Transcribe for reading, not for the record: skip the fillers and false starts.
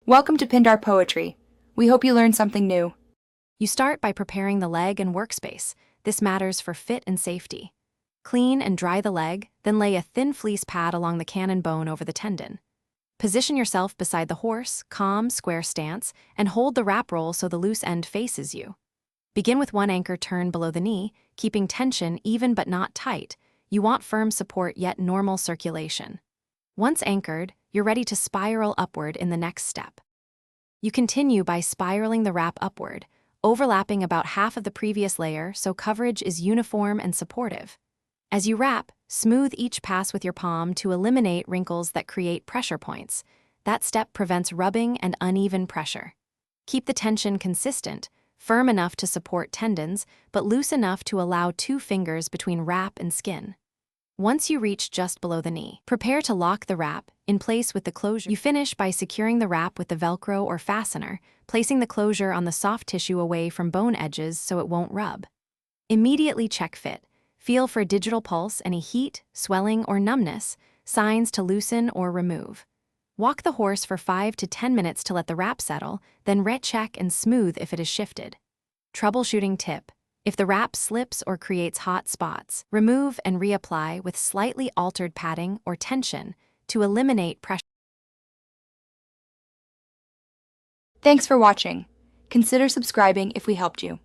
Welcome to Pindar Poetry. We hope you learned something new. You start by preparing the leg and workspace. This matters for fit and safety. Clean and dry the leg, then lay a thin fleece pad along the cannon bone over the tendon. Position yourself beside the horse, calm, square stance, and hold the wrap roll so the loose end faces you. Begin with one anchor turned below the knee, keeping tension even but not tight. You want firm support yet normal circulation. Once anchored, you're ready to spiral upward in the next step. You continue by spiraling the wrap upward, overlapping about half of the previous layer so coverage is uniform and supportive. As you wrap, smooth each pass with your palm to eliminate wrinkles that create pressure points. That step prevents rubbing and uneven pressure. Keep the tension consistent, firm enough to support tendons, but loose enough to allow 2 fingers between wrap and skin. Once you reach just below the knee, prepare to lock the wrap in place with the closure. You finish by securing the wrap with the Velcro or fastener, placing the closure on the soft tissue away from bone edges so it won't rub. Immediately check fit. Feel for a digital pulse, any heat, swelling, or numbness, signs to loosen or remove. Walk the horse for 5 to 10 minutes to let the wrap settle, then recheck and smooth if it is shifted. Troubleshooting tip. If the wrap slips or creates hot spots, remove and reapply with slightly altered padding or tension to eliminate pressure. Thanks for watching. Consider subscribing if we helped you.